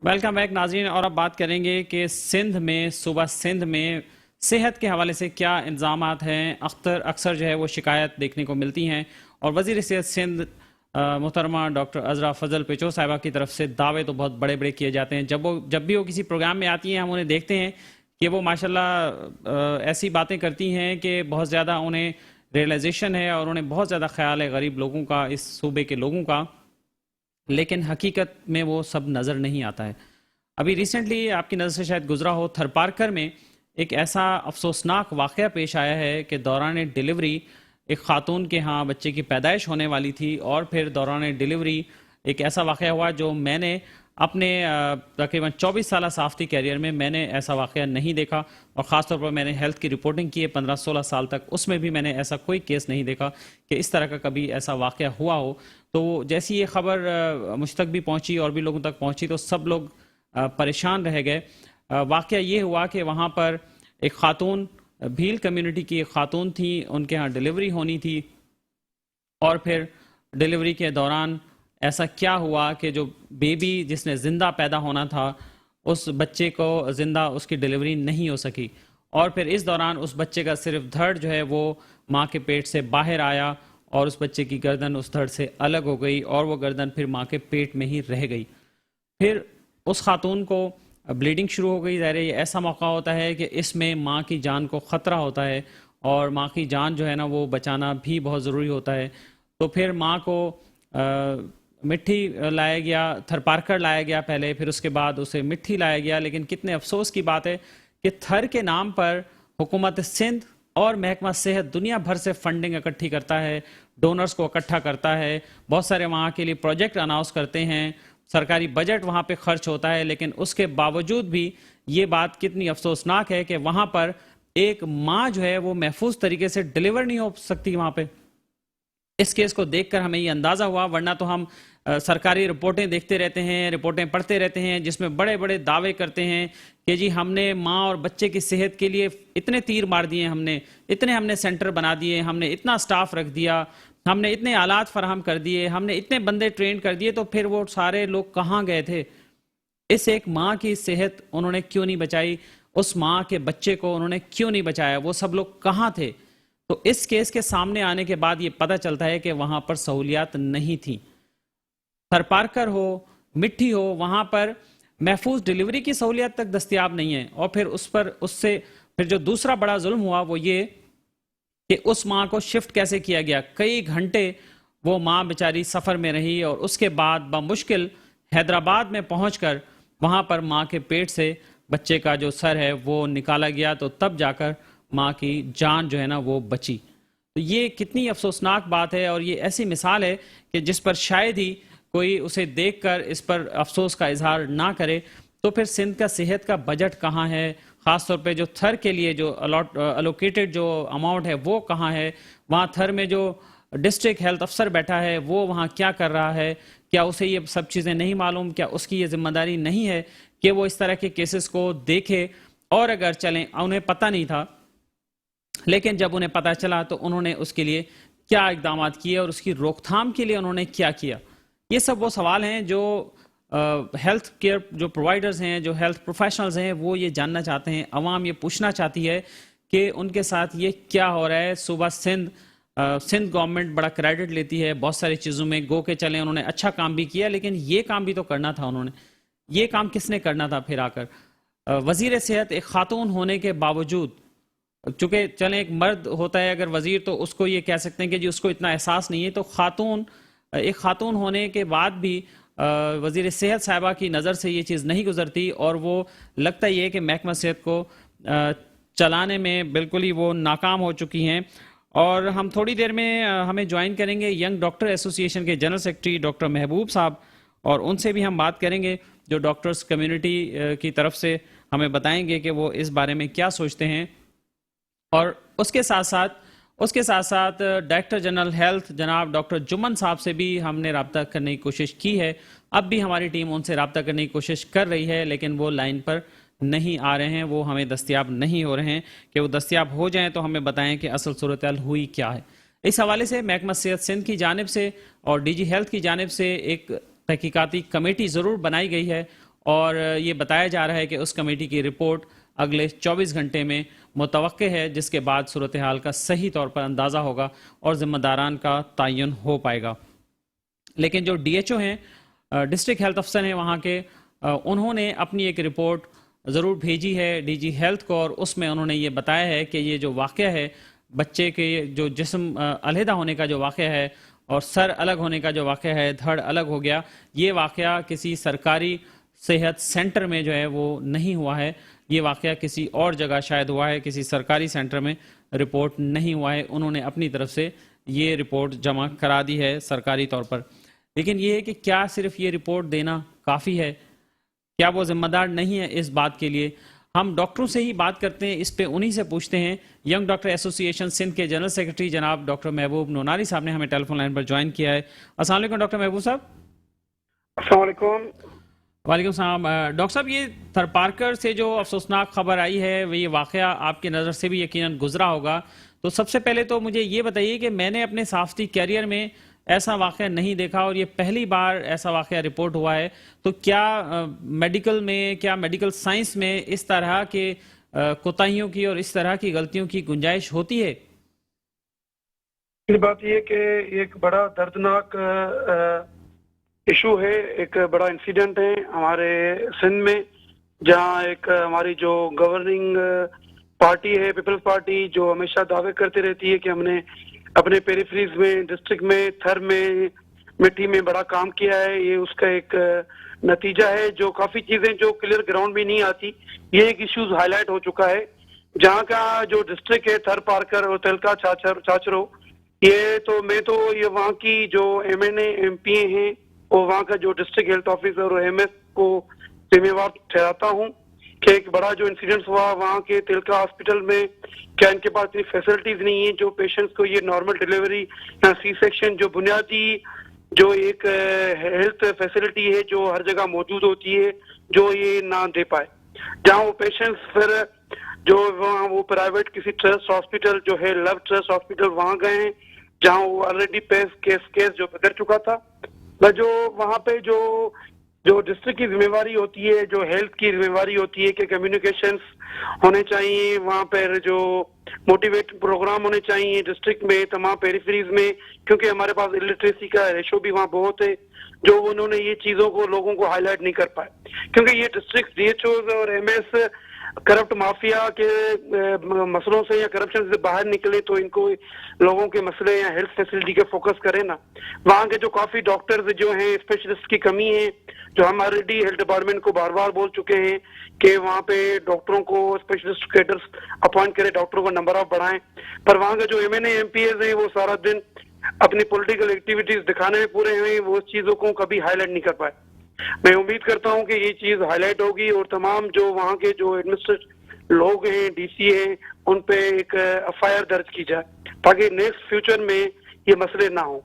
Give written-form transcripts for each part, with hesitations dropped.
Welcome back ناظرین، اور اب بات کریں گے کہ صوبہ سندھ میں صحت کے حوالے سے کیا الزامات ہیں۔ اکثر جو ہے وہ شکایت دیکھنے کو ملتی ہیں، اور وزیر صحت سندھ محترمہ ڈاکٹر عذرا فضل پیچو صاحبہ کی طرف سے دعوے تو بہت بڑے بڑے کیے جاتے ہیں۔ جب بھی وہ کسی پروگرام میں آتی ہیں ہم انہیں دیکھتے ہیں کہ وہ ماشاءاللہ ایسی باتیں کرتی ہیں کہ بہت زیادہ انہیں ریئلائزیشن ہے اور انہیں بہت زیادہ خیال ہے غریب لوگوں کا، اس صوبے کے لوگوں کا، لیکن حقیقت میں وہ سب نظر نہیں آتا ہے۔ ابھی ریسنٹلی آپ کی نظر سے شاید گزرا ہو، تھرپارکر میں ایک ایسا افسوسناک واقعہ پیش آیا ہے کہ دوران ڈیلیوری ایک خاتون کے ہاں بچے کی پیدائش ہونے والی تھی، اور پھر دوران ڈیلیوری ایک ایسا واقعہ ہوا جو میں نے اپنے تقریباً 24 سالہ صحافتی کیریئر میں نے ایسا واقعہ نہیں دیکھا، اور خاص طور پر میں نے ہیلتھ کی رپورٹنگ کی ہے 15-16 سال تک، اس میں بھی میں نے ایسا کوئی کیس نہیں دیکھا کہ اس طرح کا کبھی ایسا واقعہ ہوا ہو۔ تو جیسی یہ خبر مجھ تک بھی پہنچی اور بھی لوگوں تک پہنچی تو سب لوگ پریشان رہ گئے۔ واقعہ یہ ہوا کہ وہاں پر ایک خاتون، بھیل کمیونٹی کی ایک خاتون تھی، ان کے ہاں ڈیلیوری ہونی تھی، اور پھر ڈیلیوری کے دوران ایسا کیا ہوا کہ جو بیبی جس نے زندہ پیدا ہونا تھا، اس بچے کو زندہ اس کی ڈیلیوری نہیں ہو سکی، اور پھر اس دوران اس بچے کا صرف دھڑ جو ہے وہ ماں کے پیٹ سے باہر آیا، اور اس بچے کی گردن اس دھڑ سے الگ ہو گئی، اور وہ گردن پھر ماں کے پیٹ میں ہی رہ گئی۔ پھر اس خاتون کو بلیڈنگ شروع ہو گئی۔ ظاہر ہے یہ ایسا موقع ہوتا ہے کہ اس میں ماں کی جان کو خطرہ ہوتا ہے، اور ماں کی جان جو ہے نا وہ بچانا بھی بہت ضروری ہوتا ہے۔ تو پھر ماں کو مٹھی لایا گیا، تھرپارکر لایا گیا پہلے، پھر اس کے بعد اسے مٹھی لایا گیا، لیکن کتنے افسوس کی بات ہے کہ تھر کے نام پر حکومت سندھ اور محکمہ صحت دنیا بھر سے فنڈنگ اکٹھی کرتا ہے، ڈونرز کو اکٹھا کرتا ہے، بہت سارے وہاں کے لیے پروجیکٹ اناؤنس کرتے ہیں، سرکاری بجٹ وہاں پہ خرچ ہوتا ہے، لیکن اس کے باوجود بھی یہ بات کتنی افسوسناک ہے کہ وہاں پر ایک ماں جو ہے وہ محفوظ طریقے سے ڈیلیور نہیں ہو سکتی وہاں پہ۔ اس کیس کو دیکھ کر ہمیں یہ اندازہ ہوا، ورنہ تو ہم سرکاری رپورٹیں دیکھتے رہتے ہیں، رپورٹیں پڑھتے رہتے ہیں، جس میں بڑے بڑے دعوے کرتے ہیں کہ جی ہم نے ماں اور بچے کی صحت کے لیے اتنے تیر مار دیے، ہم نے سینٹر بنا دیے، ہم نے اتنا سٹاف رکھ دیا، ہم نے اتنے آلات فراہم کر دیے، ہم نے اتنے بندے ٹرین کر دیے، تو پھر وہ سارے لوگ کہاں گئے تھے؟ اس ایک ماں کی صحت انہوں نے کیوں نہیں بچائی؟ اس ماں کے بچے کو انہوں نے کیوں نہیں بچایا؟ وہ سب لوگ کہاں تھے؟ تو اس کیس کے سامنے آنے کے بعد یہ پتہ چلتا ہے کہ وہاں پر سہولیات نہیں تھیں۔ تھرپارکر ہو، مٹھی ہو، وہاں پر محفوظ ڈیلیوری کی سہولیات تک دستیاب نہیں ہے، اور پھر اس سے جو دوسرا بڑا ظلم ہوا وہ یہ کہ اس ماں کو شفٹ کیسے کیا گیا۔ کئی گھنٹے وہ ماں بیچاری سفر میں رہی، اور اس کے بعد بمشکل حیدرآباد میں پہنچ کر وہاں پر ماں کے پیٹ سے بچے کا جو سر ہے وہ نکالا گیا، تو تب جا کر ماں کی جان جو ہے نا وہ بچی۔ تو یہ کتنی افسوسناک بات ہے، اور یہ ایسی مثال ہے کہ جس پر شاید ہی کوئی اسے دیکھ کر اس پر افسوس کا اظہار نہ کرے۔ تو پھر سندھ کا صحت کا بجٹ کہاں ہے؟ خاص طور پہ جو تھر کے لیے جو الوکیٹڈ جو اماؤنٹ ہے وہ کہاں ہے؟ وہاں تھر میں جو ڈسٹرکٹ ہیلتھ افسر بیٹھا ہے وہ وہاں کیا کر رہا ہے؟ کیا اسے یہ سب چیزیں نہیں معلوم؟ کیا اس کی یہ ذمہ داری نہیں ہے کہ وہ اس طرح کے کیسز کو دیکھے؟ اور اگر چلیں انہیں پتہ نہیں تھا، لیکن جب انہیں پتہ چلا تو انہوں نے اس کے لیے کیا اقدامات کیے، اور اس کی روک تھام کے لیے انہوں نے کیا کیا؟ یہ سب وہ سوال ہیں جو ہیلتھ کیئر جو پرووائڈرز ہیں، جو ہیلتھ پروفیشنلز ہیں، وہ یہ جاننا چاہتے ہیں۔ عوام یہ پوچھنا چاہتی ہے کہ ان کے ساتھ یہ کیا ہو رہا ہے۔ صوبہ سندھ گورنمنٹ بڑا کریڈٹ لیتی ہے بہت ساری چیزوں میں، گو کے چلیں انہوں نے اچھا کام بھی کیا، لیکن یہ کام بھی تو کرنا تھا انہوں نے۔ یہ کام کس نے کرنا تھا پھر آ کر؟ وزیر صحت ایک خاتون ہونے کے باوجود، چونکہ چلیں ایک مرد ہوتا ہے اگر وزیر تو اس کو یہ کہہ سکتے ہیں کہ جی اس کو اتنا احساس نہیں ہے، تو ایک خاتون ہونے کے بعد بھی وزیر صحت صاحبہ کی نظر سے یہ چیز نہیں گزرتی، اور وہ لگتا یہ ہے کہ محکمہ صحت کو چلانے میں بالکل ہی وہ ناکام ہو چکی ہیں۔ اور ہم تھوڑی دیر میں ہمیں جوائن کریں گے ینگ ڈاکٹر ایسوسی ایشن کے جنرل سیکرٹری ڈاکٹر محبوب صاحب، اور ان سے بھی ہم بات کریں گے جو ڈاکٹرز کمیونٹی کی طرف سے ہمیں بتائیں گے کہ وہ اس بارے میں کیا سوچتے ہیں۔ اور اس کے ساتھ ساتھ ڈائریکٹر جنرل ہیلتھ جناب ڈاکٹر جمن صاحب سے بھی ہم نے رابطہ کرنے کی کوشش کی ہے۔ اب بھی ہماری ٹیم ان سے رابطہ کرنے کی کوشش کر رہی ہے، لیکن وہ لائن پر نہیں آ رہے ہیں، وہ ہمیں دستیاب نہیں ہو رہے ہیں۔ کہ وہ دستیاب ہو جائیں تو ہمیں بتائیں کہ اصل صورتحال ہوئی کیا ہے۔ اس حوالے سے محکمہ صحت سندھ کی جانب سے اور ڈی جی ہیلتھ کی جانب سے ایک تحقیقاتی کمیٹی ضرور بنائی گئی ہے، اور یہ بتایا جا رہا ہے کہ اس کمیٹی کی رپورٹ اگلے 24 گھنٹے میں متوقع ہے، جس کے بعد صورتحال کا صحیح طور پر اندازہ ہوگا اور ذمہ داران کا تعین ہو پائے گا۔ لیکن جو ڈی ایچ او ہیں، ڈسٹرکٹ ہیلتھ افسر ہیں وہاں کے، انہوں نے اپنی ایک رپورٹ ضرور بھیجی ہے ڈی جی ہیلتھ کو، اور اس میں انہوں نے یہ بتایا ہے کہ یہ جو واقعہ ہے، بچے کے جو جسم علیحدہ ہونے کا جو واقعہ ہے اور سر الگ ہونے کا جو واقعہ ہے، دھڑ الگ ہو گیا، یہ واقعہ کسی سرکاری صحت سینٹر میں جو ہے وہ نہیں ہوا ہے، یہ واقعہ کسی اور جگہ شاید ہوا ہے، کسی سرکاری سینٹر میں رپورٹ نہیں ہوا ہے۔ انہوں نے اپنی طرف سے یہ رپورٹ جمع کرا دی ہے سرکاری طور پر۔ لیکن یہ ہے کہ کیا صرف یہ رپورٹ دینا کافی ہے؟ کیا وہ ذمہ دار نہیں ہے اس بات کے لیے؟ ہم ڈاکٹروں سے ہی بات کرتے ہیں اس پہ، انہی سے پوچھتے ہیں۔ ینگ ڈاکٹر ایسوسی ایشن سندھ کے جنرل سیکرٹری جناب ڈاکٹر محبوب نوناری صاحب نے ہمیں ٹیلی فون لائن پر جوائن کیا ہے۔ السلام علیکم ڈاکٹر محبوب صاحب۔ السلام علیکم۔ وعلیکم السلام۔ ڈاکٹر صاحب، یہ تھر پارکر سے جو افسوسناک خبر آئی ہے، یہ واقعہ آپ کی نظر سے بھی یقیناً گزرا ہوگا، تو سب سے پہلے تو مجھے یہ بتائیے کہ میں نے اپنے صحافتی کیریئر میں ایسا واقعہ نہیں دیکھا اور یہ پہلی بار ایسا واقعہ رپورٹ ہوا ہے، تو کیا میڈیکل میں، کیا میڈیکل سائنس میں اس طرح کے کوتاہیوں کی اور اس طرح کی غلطیوں کی گنجائش ہوتی ہے؟ بات یہ کہ ایک بڑا دردناک ایشو ہے، ایک بڑا انسیڈنٹ ہے ہمارے سندھ میں، جہاں ایک ہماری جو گورننگ پارٹی ہے، پیپلز پارٹی، جو ہمیشہ دعوے کرتی رہتی ہے کہ ہم نے اپنے پیریفریز میں، ڈسٹرکٹ میں، تھر میں، مٹی میں بڑا کام کیا ہے، یہ اس کا ایک نتیجہ ہے۔ جو کافی چیزیں جو کلیئر گراؤنڈ میں نہیں آتی، یہ ایک ایشوز ہائی لائٹ ہو چکا ہے۔ جہاں کا جو ڈسٹرکٹ ہے تھر پارکر اور تلکا چاچرو، یہ تو میں تو یہ وہاں کی جو M N A M P ہیں اور وہاں کا جو ڈسٹرکٹ ہیلتھ آفیسر اور ایم ایس کو ذمہ وار ٹھہراتا ہوں کہ ایک بڑا جو انسیڈنٹ ہوا وہاں کے تلکا ہاسپٹل میں، کیا ان کے پاس اتنی فیسلٹیز نہیں ہیں جو پیشنٹس کو یہ نارمل ڈیلیوری یا سی سیکشن جو بنیادی جو ایک ہیلتھ فیسلٹی ہے جو ہر جگہ موجود ہوتی ہے، جو یہ نہ دے پائے، جہاں وہ پیشنٹس پھر جو وہاں وہ پرائیویٹ کسی ٹرسٹ ہاسپٹل جو ہے لو ٹرسٹ ہاسپٹل وہاں گئے ہیں، جہاں وہ آلریڈی کیس جو بگڑ چکا تھا۔ جو وہاں پہ جو ڈسٹرکٹ کی ذمہ داری ہوتی ہے، جو ہیلتھ کی ذمہ داری ہوتی ہے کہ کمیونیکیشنز ہونے چاہیے، وہاں پر جو موٹیویٹ پروگرام ہونے چاہیے ڈسٹرکٹ میں، تمام پیریفریز میں، کیونکہ ہمارے پاس الٹریسی کا ریشو بھی وہاں بہت ہے، جو انہوں نے یہ چیزوں کو لوگوں کو ہائی لائٹ نہیں کر پائے، کیونکہ یہ ڈسٹرکٹ ڈی ایچ اوز اور ایم ایس کرپٹ مافیا کے مسئلوں سے یا کرپشن سے باہر نکلے تو ان کو لوگوں کے مسئلے یا ہیلتھ فیسلٹی کے فوکس کرے نا۔ وہاں کے جو کافی ڈاکٹرز جو ہیں اسپیشلسٹ کی کمی ہے، جو ہم آلریڈی ہیلتھ ڈپارٹمنٹ کو بار بار بول چکے ہیں کہ وہاں پہ ڈاکٹروں کو اسپیشلسٹ کیڈرز اپوائنٹ کرے، ڈاکٹروں کا نمبر آف بڑھائیں، پر وہاں کے جو M N A M P ایز ہیں وہ سارا دن اپنی پولیٹیکل ایکٹیویٹیز دکھانے میں پورے ہوئے، وہ اس چیزوں کو کبھی ہائی لائٹ نہیں کر پائے۔ میں امید کرتا ہوں کہ یہ چیز ہائی لائٹ ہوگی اور تمام جو وہاں کے جو ایڈمنسٹریٹ لوگ ہیں، ڈی سی ہیں، ان پہ ایک ایف آئی آر درج کی جائے تاکہ نیکسٹ فیوچر میں یہ مسئلے نہ ہوں۔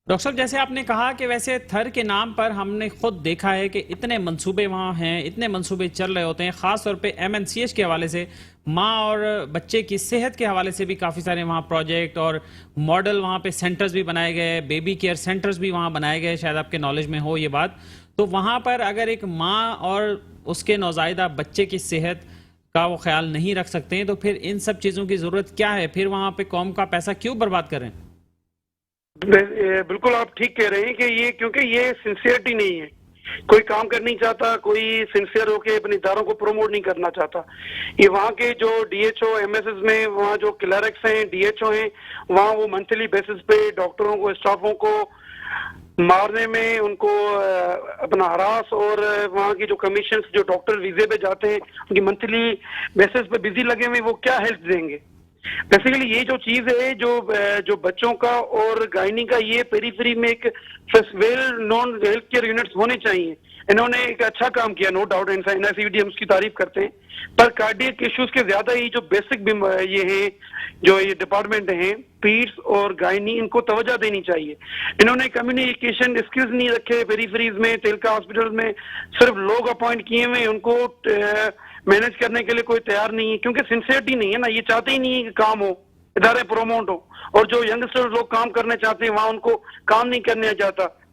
ڈاکٹر صاحب، جیسے آپ نے کہا کہ ویسے تھر کے نام پر ہم نے خود دیکھا ہے کہ اتنے منصوبے وہاں ہیں، اتنے منصوبے چل رہے ہوتے ہیں، خاص طور پہ ایم این سی ایچ کے حوالے سے، ماں اور بچے کی صحت کے حوالے سے بھی کافی سارے وہاں پروجیکٹ اور ماڈل وہاں پہ سینٹرز بھی بنائے گئے، بیبی کیئر سینٹرز بھی وہاں بنائے گئے، شاید آپ کے نالج میں ہو یہ بات۔ تو وہاں پر اگر ایک ماں اور اس کے نوزائیدہ بچے کی صحت کا وہ خیال نہیں رکھ سکتے ہیں تو پھر ان سب چیزوں کی ضرورت کیا ہے؟ پھر وہاں پہ قوم کا پیسہ کیوں برباد کر رہے ہیں؟ بالکل آپ ٹھیک کہہ رہے ہیں کہ یہ کیونکہ یہ سنسیئرٹی نہیں ہے، کوئی کام کرنا چاہتا، کوئی سنسیئر ہو کے اپنے اداروں کو پروموٹ نہیں کرنا چاہتا۔ یہ وہاں کے جو D H O M S S میں وہاں جو کلرکس ہیں، ڈی ایچ او ہیں، وہاں وہ منتھلی بیسس پہ ڈاکٹروں کو، اسٹافوں کو مارنے میں، ان کو اپنا ہراس، اور وہاں کی جو کمیشنز جو ڈاکٹر ویزے پہ جاتے ہیں ان کی منتھلی بیسس پہ بزی لگے ہوئے، وہ کیا ہیلپ دیں گے؟ بیسیکلی یہ جو چیز ہے جو بچوں کا اور گائنی کا، یہ پیری فری میں ایک well known health care units ہونے چاہیے۔ انہوں نے ایک اچھا کام کیا، no doubt, N I C D ہم اس کی تعریف کرتے ہیں، پر کارڈیک ایشوز کے زیادہ ہی جو بیسک یہ ہیں، جو یہ ڈپارٹمنٹ ہیں پیڈس اور گائنی، ان کو توجہ دینی چاہیے۔ انہوں نے کمیونیکیشن اسکلز نہیں رکھے پیریفریز میں، تلکا ہاسپٹل میں صرف لوگ اپوائنٹ کیے ہوئے، ان کو مینج کرنے کے لیے کوئی تیار نہیں ہے، کیونکہ سنسیئرٹی نہیں ہے نا، یہ چاہتے ہی نہیں ہے کہ کام ہو، ادارے پروموٹ ہو، اور جو ینگسٹر لوگ کام کرنے چاہتے ہیں وہاں ان کو کام نہیں کرنے جاتا۔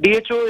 DHO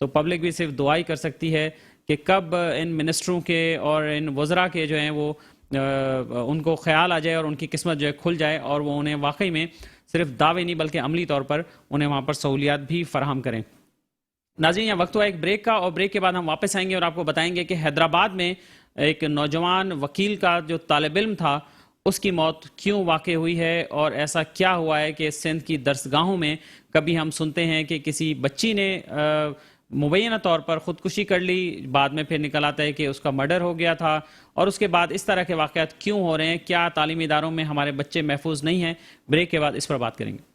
تو پبلک بھی صرف دعائی کر سکتی ہے کہ کب ان منسٹروں کے اور ان وزراء کے جو ہیں وہ ان کو خیال آ جائے اور ان کی قسمت جو ہے کھل جائے اور وہ انہیں واقعی میں صرف دعوے نہیں بلکہ عملی طور پر انہیں وہاں پر سہولیات بھی فراہم کریں۔ ناظرین، یہاں وقت ہوا ایک بریک کا، اور بریک کے بعد ہم واپس آئیں گے اور آپ کو بتائیں گے کہ حیدرآباد میں ایک نوجوان وکیل کا جو طالب علم تھا اس کی موت کیوں واقع ہوئی ہے، اور ایسا کیا ہوا ہے کہ سندھ کی درسگاہوں میں کبھی ہم سنتے ہیں کہ کسی بچی نے مبینہ طور پر خودکشی کر لی، بعد میں پھر نکل آتا ہے کہ اس کا مرڈر ہو گیا تھا، اور اس کے بعد اس طرح کے واقعات کیوں ہو رہے ہیں؟ کیا تعلیمی اداروں میں ہمارے بچے محفوظ نہیں ہیں؟ بریک کے بعد اس پر بات کریں گے۔